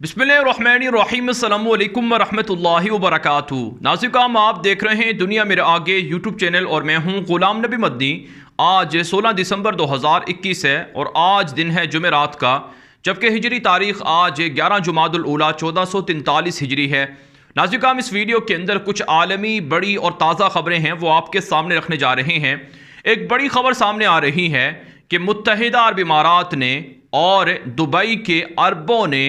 बिस्मिल्लाहिर्रहमानिर्रहीम अस्सलामु अलैकुम वरहमतुल्लाहि वबरकातुहू। नाज़रीन, आप देख रहे हैं दुनिया मेरे आगे यूट्यूब चैनल और मैं हूं ग़ुलाम नबी मदनी। आज 16 दिसंबर 2021 है और आज दिन है जुमेरात का, जबकि हिजरी तारीख़ आज 11 जुमादुल ऊला 1443 हिजरी है। नाज़रीन, इस वीडियो के अंदर कुछ आलमी बड़ी और ताज़ा ख़बरें हैं वो आपके सामने रखने जा रहे हैं। एक बड़ी ख़बर सामने आ रही है कि मुत्तहिदा अरब इमारात ने और दुबई के अरबों ने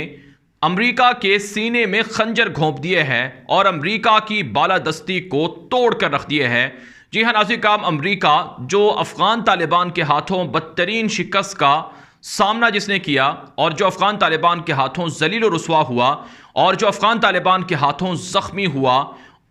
अमेरिका के सीने में खंजर घोंप दिए हैं और अमेरिका की बालादस्ती को तोड़ कर रख दिए हैं। जी हाँ नाज़रीन, अमेरिका जो अफ़गान तालिबान के हाथों बदतरीन शिकस्त का सामना जिसने किया और जो अफ़गान तालिबान के हाथों जलील रुसवा हुआ और जो अफ़गान तालिबान के हाथों ज़ख्मी हुआ,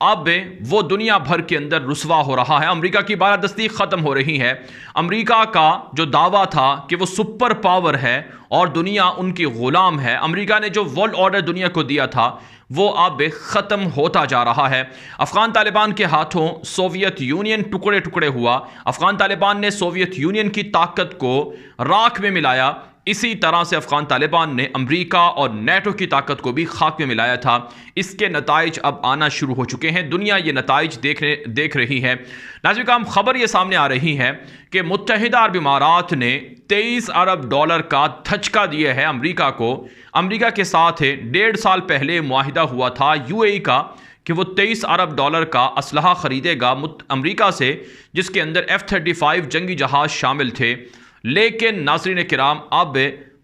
अब वो दुनिया भर के अंदर रुसवा हो रहा है। अमेरिका की बालादस्ती ख़त्म हो रही है। अमेरिका का जो दावा था कि वो सुपर पावर है और दुनिया उनकी ग़ुलाम है, अमेरिका ने जो वर्ल्ड ऑर्डर दुनिया को दिया था वो अब ख़त्म होता जा रहा है। अफ़गान तालिबान के हाथों सोवियत यूनियन टुकड़े टुकड़े हुआ। अफ़गान तालिबान ने सोवियत यूनियन की ताकत को राख में मिलाया। इसी तरह से अफ़गान तालिबान ने अमेरिका और नेटो की ताकत को भी खाक में मिलाया था। इसके नताइज अब आना शुरू हो चुके हैं। दुनिया ये नताइज देख रही है। नाज़रीन, खबर ये सामने आ रही है कि मुत्तहिदा अरब इमारात ने 23 अरब डॉलर का धचका दिया है अमेरिका को। अमेरिका के साथ 1.5 साल पहले मुआहिदा हुआ था यूएई का कि वो 23 अरब डॉलर का असलहा ख़रीदेगा अमेरिका से, जिसके अंदर F-35 जंगी जहाज़ शामिल थे। लेकिन नाज़रीन किराम, अब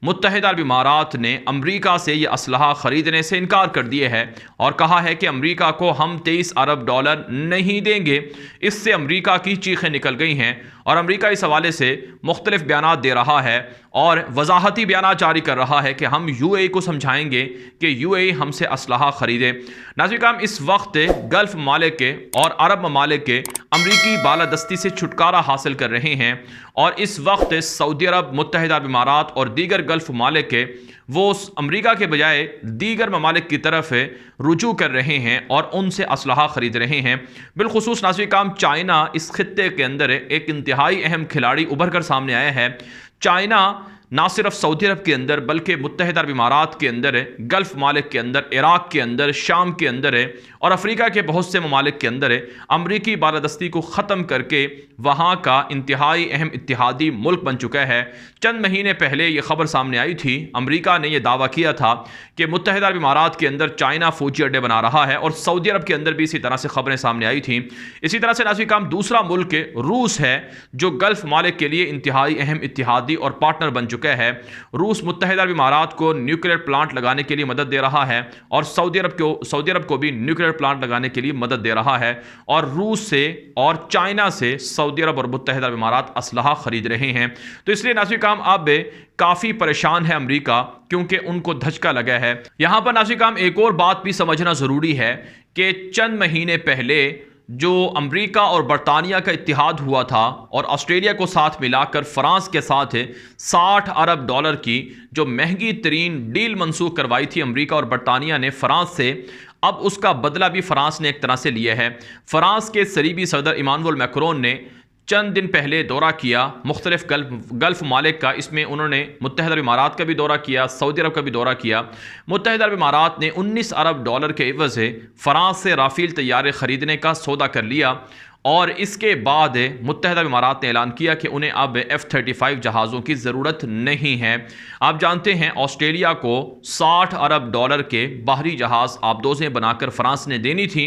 मुत्तहिदा अरब इमारात ने अमेरिका से ये असलहा ख़रीदने से इनकार कर दिए है और कहा है कि अमेरिका को हम 23 अरब डॉलर नहीं देंगे। इससे अमेरिका की चीखें निकल गई हैं और अमेरिका इस हवाले से मुख्तलिफ बयानात दे रहा है और वजाहती बयानात जारी कर रहा है कि हम यूएई को समझाएंगे कि यूएई हमसे असलहा ख़रीदे। नाज़रीन, इस वक्त गल्फ़ ममालिक के और अरब ममालिक के अमरीकी बालादस्ती से छुटकारा हासिल कर रहे हैं और इस वक्त सऊदी अरब, मुत्तहिदा अरब इमारात और दीगर गल्फ़ ममालिक के वो अमेरिका के बजाय दीगर ममालिक की तरफ रुजू कर रहे हैं और उनसे असलहा ख़रीद रहे हैं। बिलखुसूस नाज़रीन, चाइना इस खित्ते के अंदर एक इंतहाई अहम खिलाड़ी उभर कर सामने आया है। चाइना ना सिर्फ सऊदी अरब के अंदर बल्कि मुत्तहिदा अरब इमारात के अंदर, गल्फ़ ममालिक के अंदर, इराक़ के अंदर, शाम के अंदर और अफ्रीका के बहुत से ममालिक के अंदर अमरीकी बालादस्ती को ख़त्म करके वहाँ का इंतहाई अहम इत्तेहादी मुल्क बन चुका है। चंद महीने पहले ये ख़बर सामने आई थी, अमरीका ने यह दावा किया था कि मुत्तहिदा अरब इमारात के अंदर चाइना फ़ौजी अड्डे बना रहा है और सऊदी अरब के अंदर भी इसी तरह से ख़बरें सामने आई थी। इसी तरह से नाज़रीन, दूसरा मुल्क रूस है जो गल्फ़ ममालिक के लिए इंतहाई अहम इत्तेहादी और पार्टनर बन चुका है। रूस मुत्तहिदा अरब इमारात को न्यूक्लियर प्लांट लगाने के लिए मदद दे रहा है और सऊदी अरब को भी न्यूक्लियर प्लांट लगाने के लिए मदद दे रहा है और रूस से और चाइना से सऊदी अरब और मुत्तहिदा अरब इमारात असलहा खरीद रहे हैं। तो इसलिए नाज़रीन, अब काफ़ी परेशान है अमेरिका, क्योंकि उनको धचका लगा है। यहां पर नाज़रीन, एक और बात भी समझना ज़रूरी है कि चंद महीने पहले जो अमेरिका और बरतानिया का इत्तिहाद हुआ था और ऑस्ट्रेलिया को साथ मिलाकर फ्रांस के साथ 60 अरब डॉलर की जो महंगी तरीन डील मंसूख करवाई थी अमेरिका और बरतानिया ने फ्रांस से, अब उसका बदला भी फ्रांस ने एक तरह से लिया है। फ्रांस के सरीबी सदर इमानुएल मैक्रोन ने चंद दिन पहले दौरा किया मुख्तलिफ गल्फ़ ममालिक का। इसमें उन्होंने मुत्तहिदा अरब इमारात का भी दौरा किया, सऊदी अरब का भी दौरा किया। मुत्तहिदा अरब इमारात ने 19 अरब डॉलर के एवज़ से फ़रांस से राफ़ेल तैयारे ख़रीदने का सौदा कर लिया और इसके बाद मुत्तहिदा अरब इमारात ने ऐलान किया कि उन्हें अब F-35 जहाज़ों की ज़रूरत नहीं है। आप जानते हैं ऑस्ट्रेलिया को 60 अरब डॉलर के बाहरी जहाज़ आबदोज़ें बनाकर फ़रांस ने देनी थी,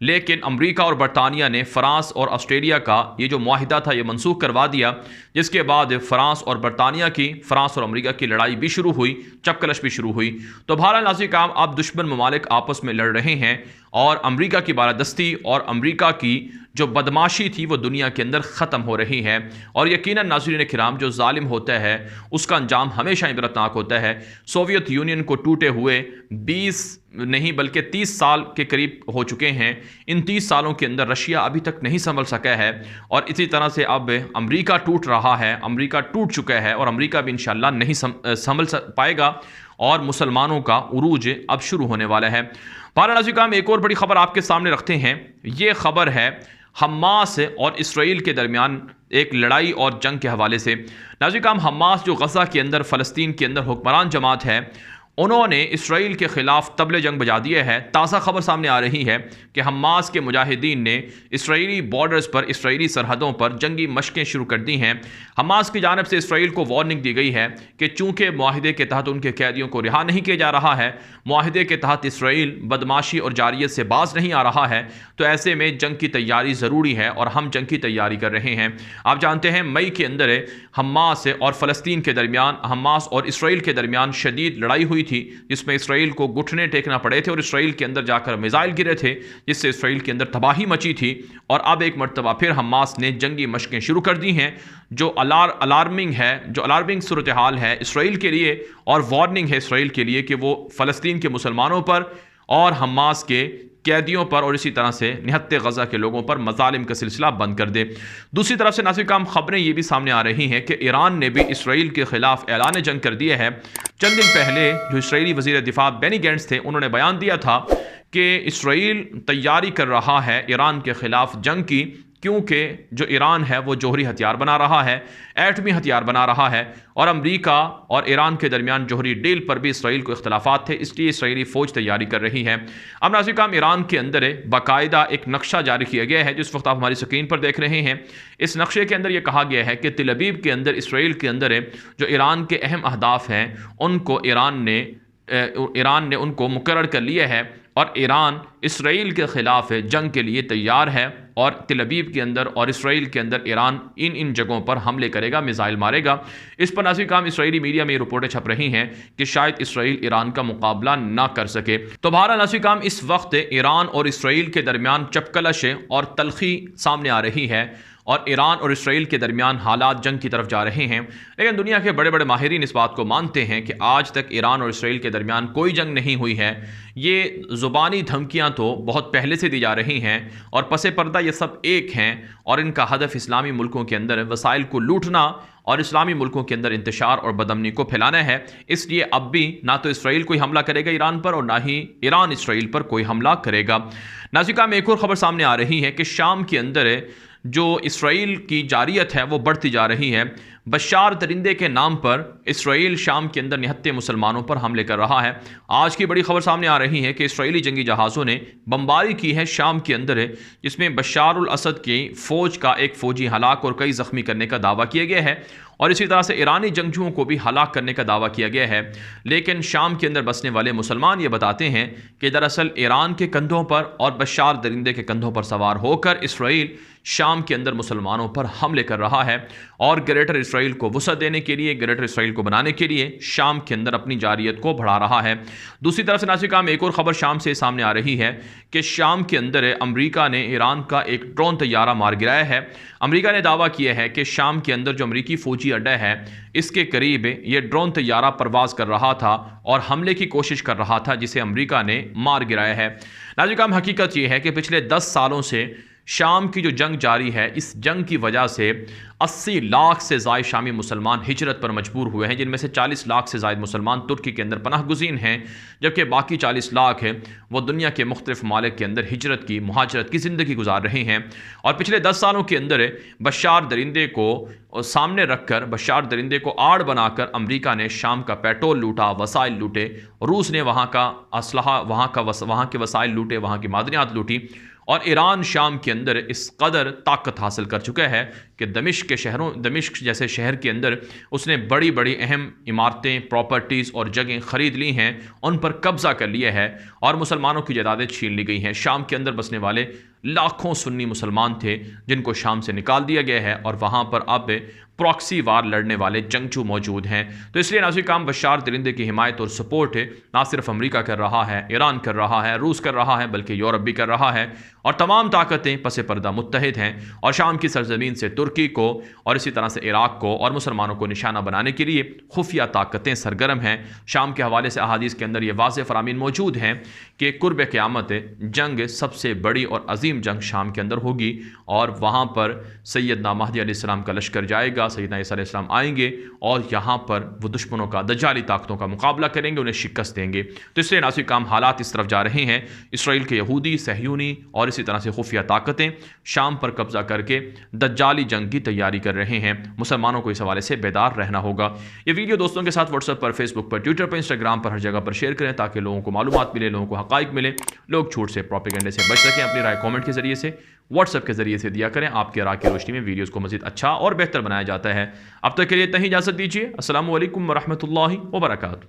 लेकिन अमेरिका और बरतानिया ने फ़रांस और ऑस्ट्रेलिया का ये जो मुआहिदा था ये मनसूख करवा दिया, जिसके बाद फ़रांस और अमेरिका की लड़ाई भी शुरू हुई, चपकलश भी शुरू हुई। तो बहरहाल नाज़रीन, अब दुश्मन ममालिक आपस में लड़ रहे हैं और अमेरिका की बालादस्ती और अमेरिका की जो बदमाशी थी वो दुनिया के अंदर ख़त्म हो रही है। और यकीनन नाज़रीन किराम, जो जालिम होता है उसका अंजाम हमेशा इबरतनाक होता है। सोवियत यूनियन को टूटे हुए 20 नहीं बल्कि 30 साल के करीब हो चुके हैं। इन 30 सालों के अंदर रशिया अभी तक नहीं संभल सका है और इसी तरह से अब अमेरिका टूट रहा है। अमेरिका टूट चुका है और अमेरिका भी इंशाअल्लाह नहीं संभल पाएगा और मुसलमानों का उरूज अब शुरू होने वाला है। बहरहाल नाज़रीन, एक और बड़ी खबर आपके सामने रखते हैं। ये खबर है हमास और इसराइल के दरमियान एक लड़ाई और जंग के हवाले से। नाज़रीन, हमास जो गज़ा के अंदर, फ़लस्तीन के अंदर हुक्मरान जमात है, उन्होंने इसराइल के ख़िलाफ़ तबले जंग बजा दिए है। ताज़ा खबर सामने आ रही है कि हमास के मुजाहिदीन ने इसराइली बॉर्डर्स पर, इसराइली सरहदों पर जंगी मशकें शुरू कर दी हैं। हमास की जानिब से इसराइल को वार्निंग दी गई है कि चूँकि मुआहिदे के तहत उनके कैदियों को रिहा नहीं किया जा रहा है, मुआहिदे के तहत इसराइल बदमाशी और जारियत से बाज नहीं आ रहा है, तो ऐसे में जंग की तैयारी ज़रूरी है और हम जंग की तैयारी कर रहे हैं। आप जानते हैं मई के अंदर हमास और फ़लस्तीन के दरमियान, हमास और इसराइल के दरमियान शदीद लड़ाई हुई थी, जिसमें इसराइल को घुटने टेकना पड़े थे और इसराइल के अंदर जाकर मिसाइल गिरे थे, जिससे इसराइल के अंदर तबाही मची थी। और अब एक मरतबा फिर हमास ने जंगी मशकें शुरू कर दी हैं, जो अलार्मिंग है, जो अलार्मिंग सूरत हाल है इसराइल के लिए, और वार्निंग है इसराइल के लिए कि वो फ़लस्तीन के मुसलमानों पर और हमास के कैदियों पर और इसी तरह से निहत्ते गज़ा के लोगों पर मज़ालिम का सिलसिला बंद कर दे। दूसरी तरफ से नाज़रीन काम खबरें ये भी सामने आ रही हैं कि ईरान ने भी इसराइल के ख़िलाफ़ ऐलान जंग कर दिया है। चंद दिन पहले जो इसराइली वज़ीर दिफ़ा बेनी गैंट्स थे, उन्होंने बयान दिया था कि इसराइल तैयारी कर रहा है ईरान के ख़िलाफ़ जंग की, क्योंकि जो ईरान है वो जोहरी हथियार बना रहा है, एटमी हथियार बना रहा है, और अमेरिका और ईरान के दरमियान जोहरी डील पर भी इसराइल को इख्तलाफात थे, इसलिए इसराइली फ़ौज तैयारी कर रही है। अब नाज़रीन काम ईरान के अंदर बाकायदा एक नक्शा जारी किया गया है, जिस वक्त आप हमारी स्क्रीन पर देख रहे हैं। इस नक्शे के अंदर यह कहा गया है कि तिल अबीब के अंदर, इसराइल के अंदर जो ईरान के अहम अहदाफ हैं उनको ईरान ने उनको मुकर्रर कर लिया है, और ईरान इसराइल के ख़िलाफ़ जंग के लिए तैयार है। और तिल अबीब के अंदर और इसराइल के अंदर ईरान इन जगहों पर हमले करेगा, मिसाइल मारेगा। इस पर नाज़रीन काम इसराइली मीडिया में रिपोर्टें छप रही हैं कि शायद इसराइल ईरान का मुकाबला ना कर सके। तो बहरहाल नाज़रीन काम इस वक्त ईरान और इसराइल के दरमियान चपकलश और तलखी सामने आ रही है, और ईरान और इसराइल के दरमियान हालात जंग की तरफ जा रहे हैं। लेकिन दुनिया के बड़े बड़े माहिरीन इस बात को मानते हैं कि आज तक ईरान और इसराइल के दरमियान कोई जंग नहीं हुई है। ये ज़ुबानी धमकियां तो बहुत पहले से दी जा रही हैं, और पसे पर्दा ये सब एक हैं, और इनका हदफ इस्लामी मुल्कों के अंदर वसाइल को लूटना और इस्लामी मुल्कों के अंदर इंतशार और बदअमनी को फैलाना है। इसलिए अब भी ना तो इसराइल कोई हमला करेगा ईरान पर, और ना ही ईरान इसराइल पर कोई हमला करेगा। नाज़रीन में एक और ख़बर सामने आ रही है कि शाम के अंदर जो इसराइल की जारियत है वो बढ़ती जा रही है। बशार दरिंदे के नाम पर इसराइल शाम के अंदर निहत्ते मुसलमानों पर हमले कर रहा है। आज की बड़ी खबर सामने आ रही है कि इसराइली जंगी जहाज़ों ने बमबारी की है शाम के अंदर, जिसमें बशार उल असद की फ़ौज का एक फ़ौजी हलाक और कई ज़ख्मी करने का दावा किया गया है, और इसी तरह से ईरानी जंगजुओं को भी हलाक करने का दावा किया गया है। लेकिन शाम के अंदर बसने वाले मुसलमान ये बताते हैं कि दरअसल ईरान के कंधों पर और बशार दरिंदे के कंधों पर सवार होकर इसराइल शाम के अंदर मुसलमानों पर हमले कर रहा है, और ग्रेटर इसराइल को वसअत देने के लिए, ग्रेटर इसराइल को बनाने के लिए शाम के अंदर अपनी जारियत को बढ़ा रहा है। दूसरी तरफ से नाज़रीन एक और ख़बर शाम से सामने आ रही है कि शाम के अंदर अमेरिका ने ईरान का एक ड्रोन तैयारा मार गिराया है। अमेरिका ने दावा किया है कि शाम के अंदर जो अमेरिकी फ़ौजी अड्डा है, इसके करीब ये ड्रोन तैयारा परवाज़ कर रहा था और हमले की कोशिश कर रहा था, जिसे अमेरिका ने मार गिराया है। नाज़रीन हकीकत यह है कि पिछले 10 सालों से शाम की जो जंग जारी है, इस जंग की वजह से 80 लाख से ज़ायद शामी मुसलमान हिजरत पर मजबूर हुए हैं, जिनमें से 40 लाख से ज़ायद मुसलमान तुर्की के अंदर पनाह गुज़ीन हैं, जबकि बाकी 40 लाख है वो दुनिया के मुख्तलिफ मालिक के अंदर हिजरत की, मुहाजरत की ज़िंदगी गुजार रहे हैं। और पिछले 10 सालों के अंदर बशार दरिंदे को सामने रखकर, बशार दरिंदे को आड़ बनाकर अमेरिका ने शाम का पेट्रोल लूटा, वसाइल लूटे, रूस ने वहाँ का असलहा, वहाँ के वसाइल लूटे, वहाँ की मादनियात लूटी, और ईरान शाम के अंदर इस कदर ताकत हासिल कर चुका है कि दमिश्क जैसे शहर के अंदर उसने बड़ी बड़ी अहम इमारतें, प्रॉपर्टीज़ और जगहें ख़रीद ली हैं, उन पर कब्ज़ा कर लिया है, और मुसलमानों की जायदादें छीन ली गई हैं। शाम के अंदर बसने वाले लाखों सुन्नी मुसलमान थे जिनको शाम से निकाल दिया गया है, और वहाँ पर अब प्रॉक्सी वार लड़ने वाले जंगजू मौजूद हैं। तो इसलिए नाज़रीन काम बशार दरिंदे की हिमायत और सपोर्ट ना सिर्फ अमेरिका कर रहा है, ईरान कर रहा है, रूस कर रहा है, बल्कि यूरोप भी कर रहा है, और तमाम ताकतें पसे पर्दा मुत्तहिद हैं, और शाम की सरजमीन से तुर्की को और इसी तरह से इराक को और मुसलमानों को निशाना बनाने के लिए खुफिया ताकतें सरगर्म हैं। शाम के हवाले से अहादीस के अंदर ये वाज़ेह फरामीन मौजूद हैं कि कुर्ब क़यामत जंग सबसे बड़ी और अजीम अजीम जंग शाम के अंदर होगी और वहाँ पर सैयदना महदी अलैहिस्सलाम का लश्कर जाएगा, सैयदना ईसा अलैहिस्सलाम आएंगे और यहाँ पर वो दुश्मनों का, दज्जाली ताकतों का मुकाबला करेंगे, उन्हें शिकस्त देंगे। तो इसलिए नासिर काम हालात इस तरफ जा रहे हैं। इसराइल के यहूदी, सहयूनी और इसी तरह से खुफिया ताकतें शाम पर कब्जा करके दज्जाली जंग की तैयारी कर रहे हैं। मुसलमानों को इस हवाले से बेदार रहना होगा। ये वीडियो दोस्तों के साथ व्हाट्सएप पर, फेसबुक पर, ट्विटर पर, इंस्टाग्राम पर, हर जगह पर शेयर करें ताकि लोगों को मालूमात मिले, लोगों को हकाइक मिले, लोग झूठ से, प्रोपेगेंडे से बच सकें। अपनी राय कमेंट के जरिए से, व्हाट्सएप के जरिए से दिया करें। आपके राय की रोशनी में वीडियोस को मजीद अच्छा और बेहतर बनाया जाता है। अब तक के लिए इतना ही इजाजत दीजिए। अस्सलामु अलैकुम व रहमतुल्लाहि व बरकातुहू।